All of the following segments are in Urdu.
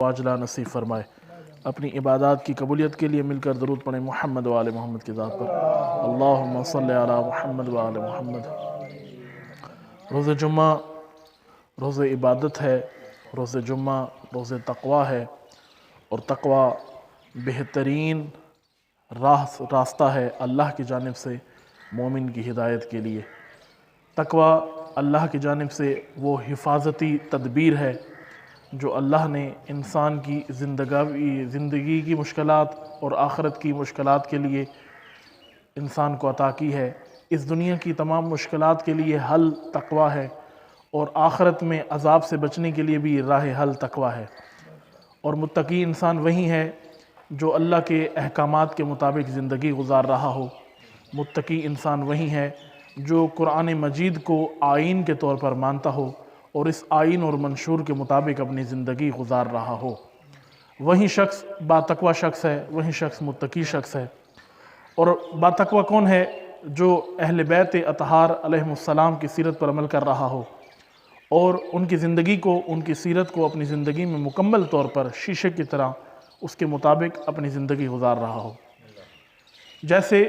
واجلہ نصیب فرمائے۔ اپنی عبادات کی قبولیت کے لیے مل کر درود پڑھیں محمد و آل محمد کی ذات پر۔ اللہم صلی علی محمد و آل محمد۔ روز جمعہ روز عبادت ہے، روز جمعہ روز تقوی ہے، اور تقوی بہترین راستہ ہے اللہ کی جانب سے مومن کی ہدایت کے لیے۔ تقوی اللہ کی جانب سے وہ حفاظتی تدبیر ہے جو اللہ نے انسان کی زندگی کی مشکلات اور آخرت کی مشکلات کے لیے انسان کو عطا کی ہے۔ اس دنیا کی تمام مشکلات کے لیے حل تقوی ہے، اور آخرت میں عذاب سے بچنے کے لیے بھی راہ حل تقوی ہے۔ اور متقی انسان وہی ہے جو اللہ کے احکامات کے مطابق زندگی گزار رہا ہو۔ متقی انسان وہی ہے جو قرآن مجید کو آئین کے طور پر مانتا ہو اور اس آئین اور منشور کے مطابق اپنی زندگی گزار رہا ہو۔ وہی شخص باتقوی شخص ہے، وہی شخص متقی شخص ہے۔ اور باتقوی کون ہے؟ جو اہل بیت اطہار علیہ السلام کی سیرت پر عمل کر رہا ہو اور ان کی زندگی کو، ان کی سیرت کو اپنی زندگی میں مکمل طور پر شیشے کی طرح اس کے مطابق اپنی زندگی گزار رہا ہو۔ جیسے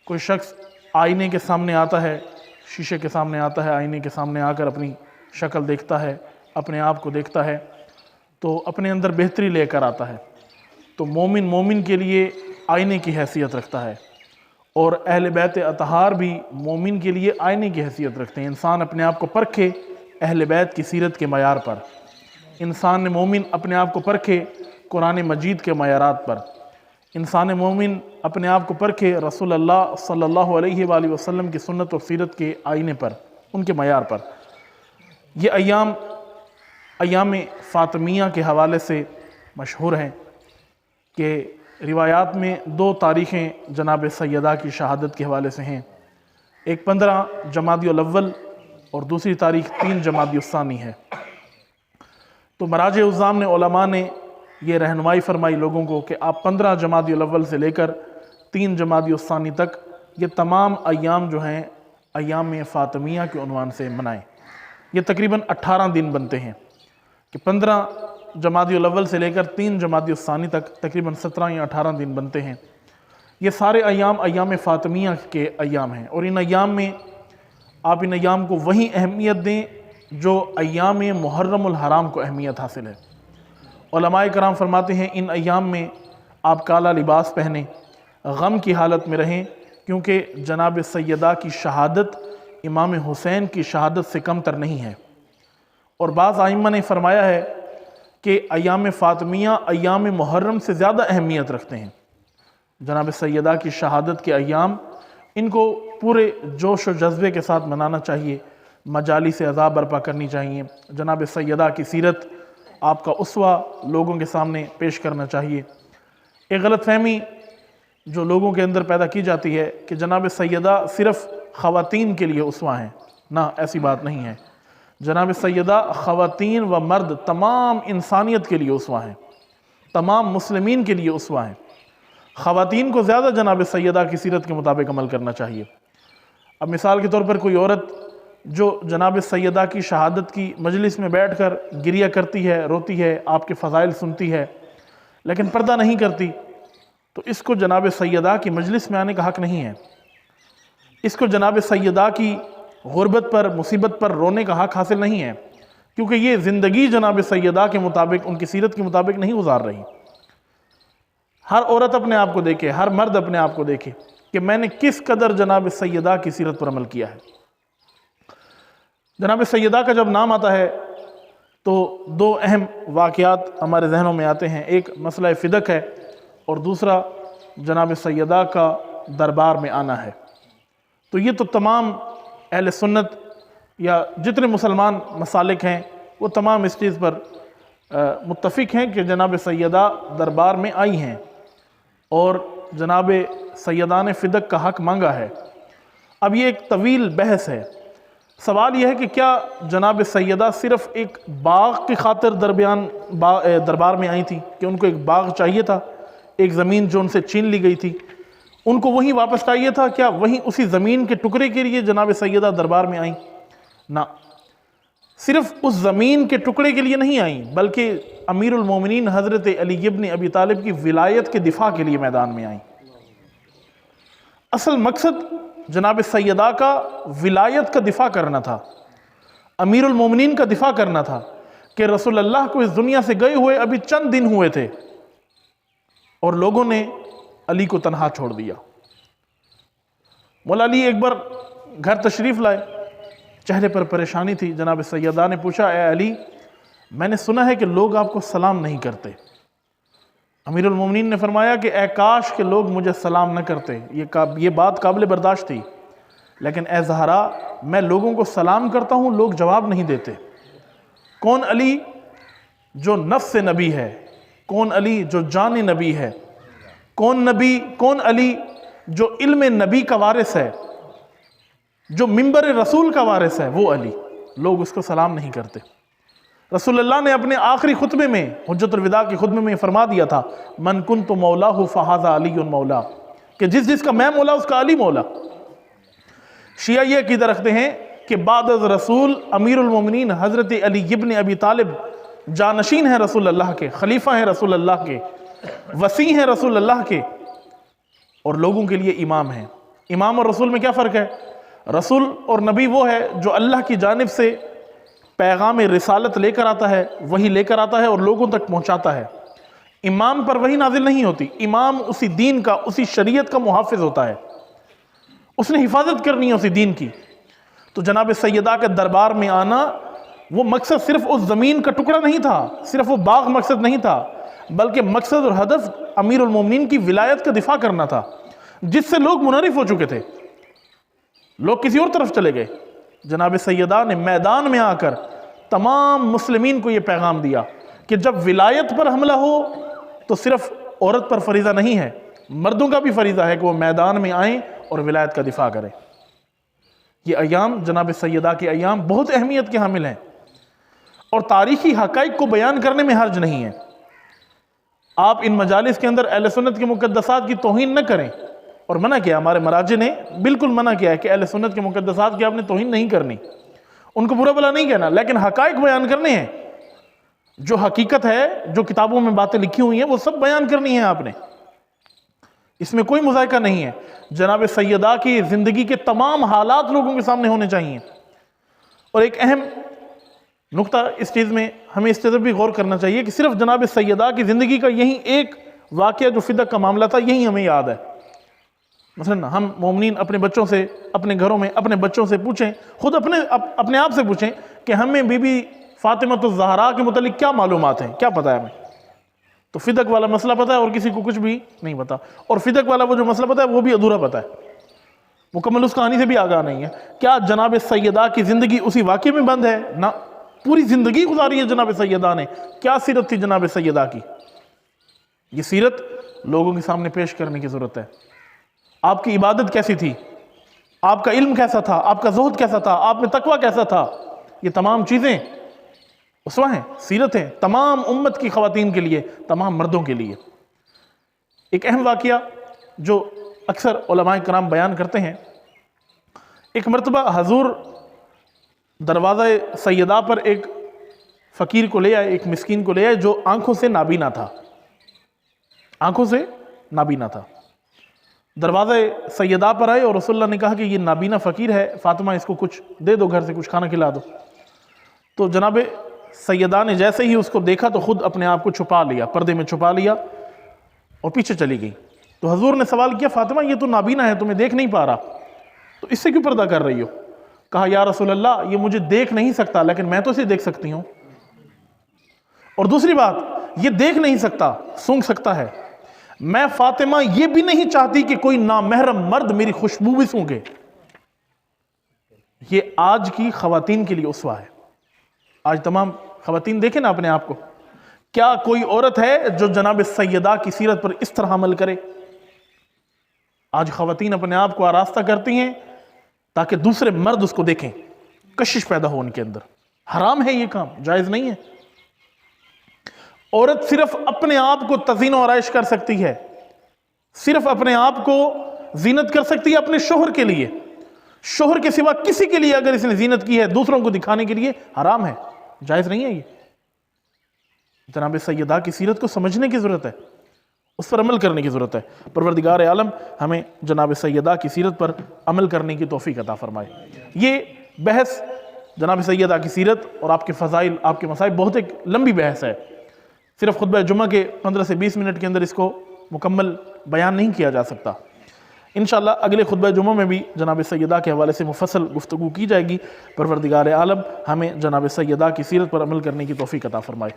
کوئی شخص آئینے کے سامنے آتا ہے، شیشے کے سامنے آتا ہے، آئینے کے سامنے آ کر اپنی شکل دیکھتا ہے، اپنے آپ کو دیکھتا ہے تو اپنے اندر بہتری لے کر آتا ہے۔ تو مومن کے لیے آئینے کی حیثیت رکھتا ہے، اور اہل بیت اطہار بھی مومن کے لیے آئینے کی حیثیت رکھتے ہیں۔ انسان اپنے آپ کو پرکھے اہل بیت کی سیرت کے معیار پر، انسان مومن اپنے آپ کو پرکھے قرآن مجید کے معیارات پر، انسان مومن اپنے آپ کو پرکھے رسول اللہ صلی اللہ علیہ وآلہ وسلم کی سنت و سیرت کے آئینے پر، ان کے معیار پر۔ یہ ایام فاطمیہ کے حوالے سے مشہور ہیں کہ روایات میں 2 تاریخیں جناب سیدہ کی شہادت کے حوالے سے ہیں، ایک 15 جمادی الاول اور دوسری تاریخ 3 جمادی الثانی ہے۔ تو مراجع الزام نے، علماء نے یہ رہنمائی فرمائی لوگوں کو کہ آپ 15 جمادی الاول سے لے کر 3 جمادی الثانی تک یہ تمام ایام جو ہیں ایام فاطمیہ کے عنوان سے منائیں۔ یہ تقریباً 18 دن بنتے ہیں کہ 15 جمادی الاول سے لے کر 3 جمادی الثانی تک تقریباً 17 یا 18 دن بنتے ہیں۔ یہ سارے ایام فاطمیہ کے ایام ہیں، اور ان ایام میں آپ ان ایام کو وہی اہمیت دیں جو ایام محرم الحرام کو اہمیت حاصل ہے۔ علماء کرام فرماتے ہیں ان ایام میں آپ کالا لباس پہنیں، غم کی حالت میں رہیں، کیونکہ جناب سیدہ کی شہادت امام حسین کی شہادت سے کم تر نہیں ہے۔ اور بعض ائمہ نے فرمایا ہے کہ ایام فاطمیہ ایام محرم سے زیادہ اہمیت رکھتے ہیں۔ جناب سیدہ کی شہادت کے ایام، ان کو پورے جوش و جذبے کے ساتھ منانا چاہیے، مجالس عزا برپا کرنی چاہیے، جناب سیدہ کی سیرت، آپ کا اسوہ لوگوں کے سامنے پیش کرنا چاہیے۔ ایک غلط فہمی جو لوگوں کے اندر پیدا کی جاتی ہے کہ جناب سیدہ صرف خواتین کے لیے اسوہ ہیں، نہ، ایسی بات نہیں ہے۔ جناب سیدہ خواتین و مرد تمام انسانیت کے لیے اسوہ ہیں، تمام مسلمین کے لیے اسوہ ہیں۔ خواتین کو زیادہ جناب سیدہ کی سیرت کے مطابق عمل کرنا چاہیے۔ اب مثال کے طور پر کوئی عورت جو جناب سیدہ کی شہادت کی مجلس میں بیٹھ کر گریہ کرتی ہے، روتی ہے، آپ کے فضائل سنتی ہے، لیکن پردہ نہیں کرتی، تو اس کو جناب سیدہ کی مجلس میں آنے کا حق نہیں ہے۔ اس کو جناب سیدہ کی غربت پر، مصیبت پر رونے کا حق حاصل نہیں ہے، کیونکہ یہ زندگی جناب سیدہ کے مطابق، ان کی سیرت کے مطابق نہیں گزار رہی۔ ہر عورت اپنے آپ کو دیکھے، ہر مرد اپنے آپ کو دیکھے کہ میں نے کس قدر جناب سیدہ کی سیرت پر عمل کیا ہے۔ جناب سیدہ کا جب نام آتا ہے تو 2 اہم واقعات ہمارے ذہنوں میں آتے ہیں، ایک مسئلہ فدق ہے اور دوسرا جناب سیدہ کا دربار میں آنا ہے۔ تو یہ تو تمام اہل سنت یا جتنے مسلمان مسالک ہیں وہ تمام اس چیز پر متفق ہیں کہ جناب سیدہ دربار میں آئی ہیں اور جناب سیدہ نے فدق کا حق مانگا ہے۔ اب یہ ایک طویل بحث ہے۔ سوال یہ ہے کہ کیا جناب سیدہ صرف ایک باغ کی خاطر دربار میں آئی تھی کہ ان کو ایک باغ چاہیے تھا، ایک زمین جو ان سے چھین لی گئی تھی، ان کو وہیں واپس چاہیے تھا؟ کیا وہیں اسی زمین کے ٹکڑے کے لیے جناب سیدہ دربار میں آئیں؟ نہ، صرف اس زمین کے ٹکڑے کے لیے نہیں آئیں، بلکہ امیر المومنین حضرت علی ابن ابی طالب کی ولایت کے دفاع کے لیے میدان میں آئیں۔ اصل مقصد جناب سیدہ کا ولایت کا دفاع کرنا تھا، امیر المومنین کا دفاع کرنا تھا، کہ رسول اللہ کو اس دنیا سے گئے ہوئے ابھی چند دن ہوئے تھے اور لوگوں نے علی کو تنہا چھوڑ دیا۔ مولا علی ایک بار گھر تشریف لائے، چہرے پر پریشانی تھی۔ جناب سیدہ نے پوچھا، اے علی، میں نے سنا ہے کہ لوگ آپ کو سلام نہیں کرتے۔ امیر المومنین نے فرمایا کہ اے کاش کہ لوگ مجھے سلام نہ کرتے، یہ بات قابل برداشت تھی، لیکن اے زہرا، میں لوگوں کو سلام کرتا ہوں، لوگ جواب نہیں دیتے۔ کون علی جو نفس نبی ہے، کون علی جو جان نبی ہے، کون علی جو علم نبی کا وارث ہے، جو منبر رسول کا وارث ہے، وہ علی، لوگ اس کو سلام نہیں کرتے۔ رسول اللہ نے اپنے آخری خطبے میں، حجت الوداع کے خطبے میں فرما دیا تھا، من کنت مولاہ فہذا علی مولا، کہ جس کا میں مولا اس کا علی مولا۔ شیعہ یہ عقیدہ رکھتے ہیں کہ بعد از رسول امیر المومنین حضرت علی ابن ابی طالب جانشین ہیں رسول اللہ کے، خلیفہ ہیں رسول اللہ کے، وسیع ہیں رسول اللہ کے، اور لوگوں کے لیے امام ہیں۔ امام اور رسول میں کیا فرق ہے؟ رسول اور نبی وہ ہے جو اللہ کی جانب سے پیغام رسالت لے کر آتا ہے، وحی لے کر آتا ہے اور لوگوں تک پہنچاتا ہے۔ امام پر وحی نازل نہیں ہوتی، امام اسی دین کا، اسی شریعت کا محافظ ہوتا ہے، اس نے حفاظت کرنی ہے اسی دین کی۔ تو جناب سیدہ کے دربار میں آنا، وہ مقصد صرف اس زمین کا ٹکڑا نہیں تھا، صرف وہ باغ مقصد نہیں تھا، بلکہ مقصد اور ہدف امیر المومنین کی ولایت کا دفاع کرنا تھا، جس سے لوگ منحرف ہو چکے تھے، لوگ کسی اور طرف چلے گئے۔ جناب سیدہ نے میدان میں آ کر تمام مسلمین کو یہ پیغام دیا کہ جب ولایت پر حملہ ہو تو صرف عورت پر فریضہ نہیں ہے، مردوں کا بھی فریضہ ہے کہ وہ میدان میں آئیں اور ولایت کا دفاع کریں۔ یہ ایام، جناب سیدہ کے ایام، بہت اہمیت کے حامل ہیں اور تاریخی حقائق کو بیان کرنے میں حرج نہیں ہے۔ آپ ان مجالس کے اندر اہل سنت کے مقدسات کی توہین نہ کریں، اور منع کیا، ہمارے مراجع نے بالکل منع کیا ہے کہ اہل سنت کے مقدسات کی آپ نے توہین نہیں کرنی، ان کو برا بھلا نہیں کہنا، لیکن حقائق بیان کرنے ہیں، جو حقیقت ہے، جو کتابوں میں باتیں لکھی ہوئی ہیں، وہ سب بیان کرنی ہیں آپ نے، اس میں کوئی مذائقہ نہیں ہے۔ جناب سیدہ کی زندگی کے تمام حالات لوگوں کے سامنے ہونے چاہیے۔ اور ایک اہم نقطہ اس چیز میں ہمیں اس طرف بھی غور کرنا چاہیے کہ صرف جناب سیدہ کی زندگی کا یہی ایک واقعہ جو فدق کا معاملہ تھا، یہی ہمیں یاد ہے۔ مثلا ہم مومنین اپنے بچوں سے، اپنے گھروں میں اپنے بچوں سے پوچھیں، خود اپنے آپ سے پوچھیں کہ ہمیں بی بی فاطمہ الزہرا کے متعلق کیا معلومات ہیں، کیا پتہ ہے ہمیں؟ تو فدق والا مسئلہ پتہ ہے اور کسی کو کچھ بھی نہیں پتہ، اور فدق والا وہ جو مسئلہ پتہ ہے وہ بھی ادھورا پتہ ہے، مکمل اس کہانی سے بھی آگاہ نہیں ہے۔ کیا جناب سیدہ کی زندگی اسی واقعے میں بند ہے؟ نہ، پوری زندگی گزاری ہے جناب سیدہ نے۔ کیا سیرت تھی جناب سیدہ کی؟ یہ سیرت لوگوں کے سامنے پیش کرنے کی ضرورت ہے۔ آپ کی عبادت کیسی تھی؟ آپ کا علم کیسا تھا؟ آپ کا زہد کیسا تھا؟ آپ میں تقوی کیسا تھا؟ یہ تمام چیزیں اسوہ ہیں، سیرت ہیں، تمام امت کی خواتین کے لیے، تمام مردوں کے لیے۔ ایک اہم واقعہ جو اکثر علماء کرام بیان کرتے ہیں، ایک مرتبہ حضور دروازہ سیدہ پر ایک فقیر کو لے آئے، ایک مسکین کو لے آئے جو آنکھوں سے نابینا تھا، آنکھوں سے نابینا تھا۔ دروازہ سیدہ پر آئے اور رسول اللہ نے کہا کہ یہ نابینا فقیر ہے، فاطمہ اس کو کچھ دے دو، گھر سے کچھ کھانا کھلا دو۔ تو جناب سیدہ نے جیسے ہی اس کو دیکھا تو خود اپنے آپ کو چھپا لیا، پردے میں چھپا لیا اور پیچھے چلی گئی۔ تو حضور نے سوال کیا، فاطمہ یہ تو نابینا ہے، تمہیں دیکھ نہیں پا رہا، تو اس سے کیوں پردہ کر رہی ہو؟ کہا یا رسول اللہ یہ مجھے دیکھ نہیں سکتا لیکن میں تو اسے دیکھ سکتی ہوں، اور دوسری بات یہ دیکھ نہیں سکتا، سونگھ سکتا ہے، میں فاطمہ یہ بھی نہیں چاہتی کہ کوئی نامحرم مرد میری خوشبو بھی سونگے۔ یہ آج کی خواتین کے لیے اسوہ ہے۔ آج تمام خواتین دیکھیں نا اپنے آپ کو، کیا کوئی عورت ہے جو جناب سیدہ کی سیرت پر اس طرح عمل کرے؟ آج خواتین اپنے آپ کو آراستہ کرتی ہیں تاکہ دوسرے مرد اس کو دیکھیں، کشش پیدا ہو ان کے اندر۔ حرام ہے یہ کام، جائز نہیں ہے۔ عورت صرف اپنے آپ کو تزئین و آرائش کر سکتی ہے، صرف اپنے آپ کو زینت کر سکتی ہے اپنے شوہر کے لیے۔ شوہر کے سوا کسی کے لیے اگر اس نے زینت کی ہے دوسروں کو دکھانے کے لیے حرام ہے، جائز نہیں ہے۔ یہ جناب سیدہ کی سیرت کو سمجھنے کی ضرورت ہے، اس پر عمل کرنے کی ضرورت ہے۔ پروردگار عالم ہمیں جناب سیدہ کی سیرت پر عمل کرنے کی توفیق عطا فرمائے۔ یہ بحث جناب سیدہ کی سیرت اور آپ کے فضائل، آپ کے مصائب، بہت ایک لمبی بحث ہے، صرف خطبہ جمعہ کے 15 سے 20 منٹ کے اندر اس کو مکمل بیان نہیں کیا جا سکتا۔ انشاءاللہ اگلے خطبہ جمعہ میں بھی جناب سیدہ کے حوالے سے مفصل گفتگو کی جائے گی۔ پروردگار عالم ہمیں جناب سیدہ کی سیرت پر عمل کرنے کی توفیق عطا فرمائے۔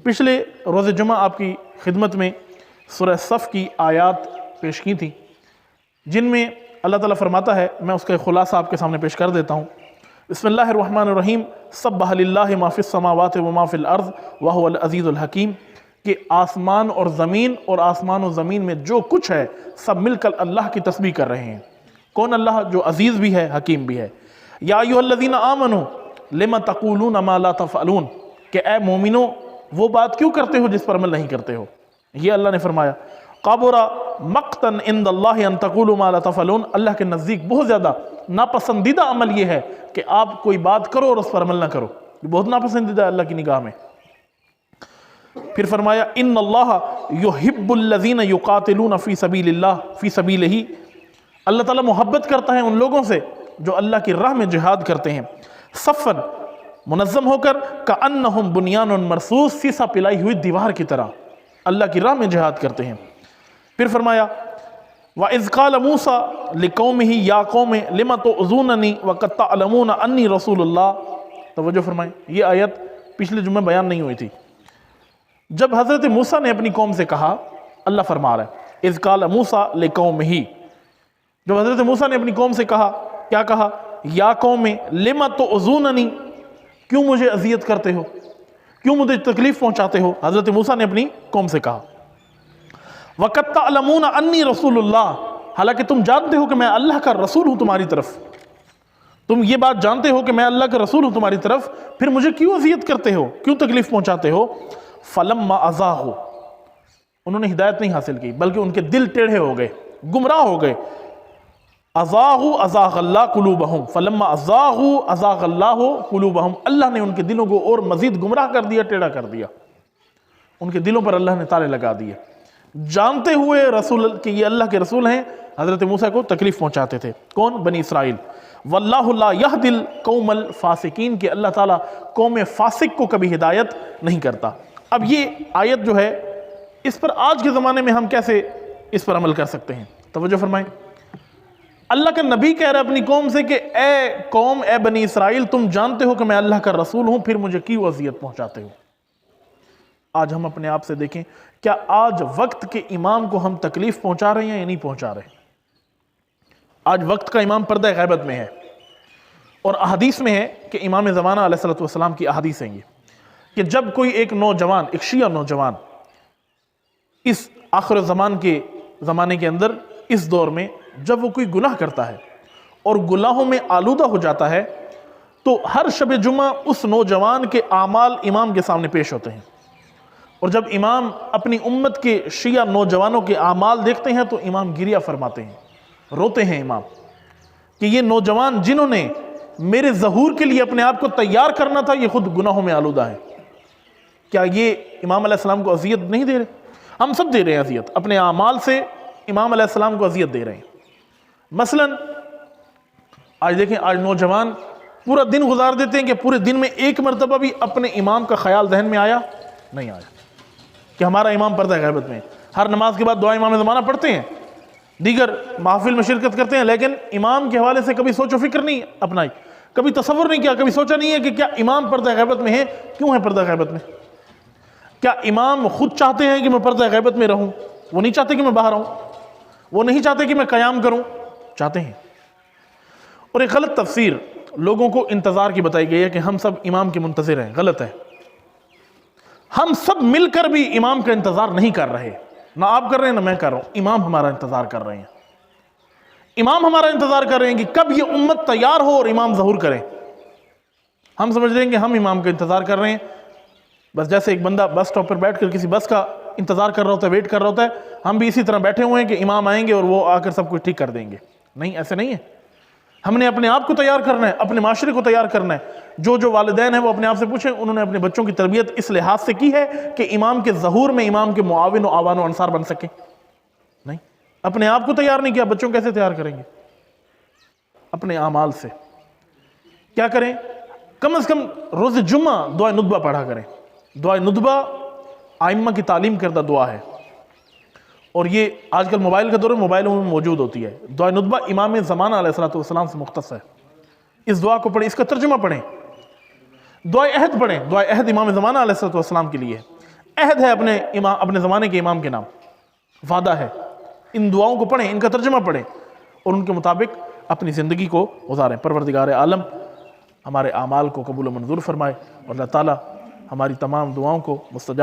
پچھلے روز جمعہ آپ کی خدمت میں سورہ صف کی آیات پیش کی تھیں، جن میں اللہ تعالیٰ فرماتا ہے، میں اس کا خلاصہ آپ کے سامنے پیش کر دیتا ہوں۔ بسم اللہ الرحمن الرحیم، سبح للہ ما فی السماوات وما فی الارض وہو العزیز الحکیم، کہ آسمان اور آسمان و زمین میں جو کچھ ہے سب مل کر اللہ کی تسبیح کر رہے ہیں۔ کون اللہ؟ جو عزیز بھی ہے، حکیم بھی ہے۔ یا ایھا الذین آمنوا لم تقولون ما لا تفعلون، کہ اے مومنو وہ بات کیوں کرتے ہو جس پر عمل نہیں کرتے ہو۔ یہ اللہ نے فرمایا، قبر مقتا عند اللہ ان تقولوا ما لا تفعلون، اللہ کے نزدیک بہت زیادہ ناپسندیدہ عمل یہ ہے کہ آپ کوئی بات کرو اور اس پر عمل نہ کرو، یہ بہت ناپسندیدہ ہے اللہ کی نگاہ میں۔ پھر فرمایا، ان اللہ یحب الذین یقاتلون فی سبیل اللہ فی سبیلہ، اللہ تعالیٰ محبت کرتا ہے ان لوگوں سے جو اللہ کی راہ میں جہاد کرتے ہیں، صفاً منظم ہو کر، کأنہم بنیان مرصوص، سیسا پلائی ہوئی دیوار کی طرح اللہ کی راہ میں جہاد کرتے ہیں۔ پھر فرمایا، وَإِذْ قَالَ مُوسَىٰ لِقَوْمِهِ يَا قَوْمِ لِمَ تُؤْذُونَنِي وَقَدْ تَعْلَمُونَ أَنِّي رَسُولُ اللَّهِ۔ توجہ فرمائیں، یہ آیت پچھلے جمعہ بیان نہیں ہوئی تھی۔ جب حضرت موسیٰ نے اپنی قوم سے کہا، اللہ فرما رہا ہے، اذ قال موسیٰ لقومہ، جب حضرت موسیٰ نے اپنی قوم سے کہا، کیا کہا؟ یا قوم لم تؤذوننی، کیوں مجھے اذیت کرتے ہو، کیوں مجھے تکلیف پہنچاتے ہو؟ حضرت موسیٰ نے اپنی قوم سے کہا، وَقَدْ تَعْلَمُونَ أَنِّي رَسُولُ اللَّهِ، حالانکہ تم جانتے ہو کہ میں اللہ کا رسول ہوں تمہاری طرف، تم یہ بات جانتے ہو کہ میں اللہ کا رسول ہوں تمہاری طرف، پھر مجھے کیوں اذیت کرتے ہو، کیوں تکلیف پہنچاتے ہو؟ فَلَمَّا أَزَاغُوا، انہوں نے ہدایت نہیں حاصل کی بلکہ ان کے دل ٹیڑھے ہو گئے، گمراہ ہو گئے۔ أَزَاغُوا أَزَاغَ اللَّهُ قُلُوبَهُمْ فَلَمَّا أَزَاغُوا أَزَاغَ اللَّهُ قُلُوبَهُمْ، اللہ نے ان کے دلوں کو اور مزید گمراہ کر دیا، ٹیڑھا کر دیا، ان کے دلوں پر اللہ نے تالے لگا دیے، جانتے ہوئے رسول کہ یہ اللہ کے رسول ہیں، حضرت موسیٰ کو تکلیف پہنچاتے تھے۔ کون؟ بنی اسرائیل۔ وَاللَّهُ لَا يَهْدِي الْقَوْمَ الْفَاسِقِينَ، کہ اللہ تعالیٰ قوم فاسق کو کبھی ہدایت نہیں کرتا۔ اب یہ آیت جو ہے، اس پر آج کے زمانے میں ہم کیسے اس پر عمل کر سکتے ہیں؟ توجہ فرمائیں، اللہ کا نبی کہہ رہا ہے اپنی قوم سے کہ اے قوم، اے بنی اسرائیل، تم جانتے ہو کہ میں اللہ کا رسول ہوں، پھر مجھے کیوں اذیت پہنچاتے ہو؟ آج ہم اپنے آپ سے دیکھیں، کیا آج وقت کے امام کو ہم تکلیف پہنچا رہے ہیں یا نہیں پہنچا رہے؟ آج وقت کا امام پردہ غیبت میں ہے، اور احادیث میں ہے کہ امام زمانہ علیہ السلام کی احادیث ہیں یہ، کہ جب کوئی ایک نوجوان، ایک شیعہ نوجوان اس آخر زمان کے زمانے کے اندر، اس دور میں جب وہ کوئی گناہ کرتا ہے اور گناہوں میں آلودہ ہو جاتا ہے، تو ہر شب جمعہ اس نوجوان کے اعمال امام کے سامنے پیش ہوتے ہیں، اور جب امام اپنی امت کے شیعہ نوجوانوں کے اعمال دیکھتے ہیں تو امام گریہ فرماتے ہیں، روتے ہیں امام کہ یہ نوجوان جنہوں نے میرے ظہور کے لیے اپنے آپ کو تیار کرنا تھا، یہ خود گناہوں میں آلودہ ہے۔ کیا یہ امام علیہ السلام کو اذیت نہیں دے رہے؟ ہم سب دے رہے ہیں اذیت، اپنے اعمال سے امام علیہ السلام کو اذیت دے رہے ہیں۔ مثلا آج دیکھیں، آج نوجوان پورا دن گزار دیتے ہیں کہ پورے دن میں ایک مرتبہ بھی اپنے امام کا خیال ذہن میں آیا نہیں آیا کہ ہمارا امام پردہ غیبت میں۔ ہر نماز کے بعد دعا امام زمانہ پڑھتے ہیں، دیگر محافل میں شرکت کرتے ہیں، لیکن امام کے حوالے سے کبھی سوچ و فکر نہیں اپنائی، کبھی تصور نہیں کیا، کبھی سوچا نہیں ہے کہ کیا امام پردہ غیبت میں ہے؟ کیوں ہے پردہ غیبت میں؟ کیا امام خود چاہتے ہیں کہ میں پردہ غیبت میں رہوں؟ وہ نہیں چاہتے کہ میں باہر آؤں، وہ نہیں چاہتے کہ میں قیام کروں، چاہتے ہیں۔ اور ایک غلط تفسیر لوگوں کو انتظار کی بتائی گئی ہے کہ ہم سب امام کے منتظر ہیں، غلط ہے۔ ہم سب مل کر بھی امام کا انتظار نہیں کر رہے، نہ آپ کر رہے ہیں نہ میں کر رہا ہوں، امام ہمارا انتظار کر رہے ہیں۔ امام ہمارا انتظار کر رہے ہیں کہ کب یہ امت تیار ہو اور امام ظہور کرے۔ ہم سمجھ رہے ہیں کہ ہم امام کا انتظار کر رہے ہیں، بس جیسے ایک بندہ بس سٹاپ پر بیٹھ کر کسی بس کا انتظار کر رہا ہوتا ہے، ویٹ کر رہا ہوتا ہے، ہم بھی اسی طرح بیٹھے ہوئے ہیں کہ امام آئیں گے اور وہ آ کر سب کچھ ٹھیک کر دیں گے۔ نہیں، ایسے نہیں ہے۔ ہم نے اپنے آپ کو تیار کرنا ہے، اپنے معاشرے کو تیار کرنا ہے۔ جو والدین ہیں وہ اپنے آپ سے پوچھیں انہوں نے اپنے بچوں کی تربیت اس لحاظ سے کی ہے کہ امام کے ظہور میں امام کے معاون و آوان و انصار بن سکیں؟ نہیں، اپنے آپ کو تیار نہیں کیا، بچوں کیسے تیار کریں گے؟ اپنے اعمال سے کیا کریں؟ کم از کم روز جمعہ دعائے ندبہ پڑھا کریں۔ دعائے ندبہ ائمہ کی تعلیم کردہ دعا ہے، اور یہ آج کل موبائل کا دور ہے، موبائلوں میں موجود ہوتی ہے۔ دعائے ندبہ امام زمانہ علیہ السلام سے مختص ہے۔ اس دعا کو پڑھیں، اس کا ترجمہ پڑھیں۔ دعائے عہد پڑھیں، دعائے عہد امام زمانہ علیہ السلام کے لیے ہے۔ عہد ہے اپنے زمانے کے امام کے نام، وعدہ ہے۔ ان دعاؤں کو پڑھیں، ان کا ترجمہ پڑھیں اور ان کے مطابق اپنی زندگی کو گزاریں۔ پروردگار عالم ہمارے اعمال کو قبول و منظور فرمائے، اور اللہ تعالی ہماری تمام دعاؤں کو مستجاب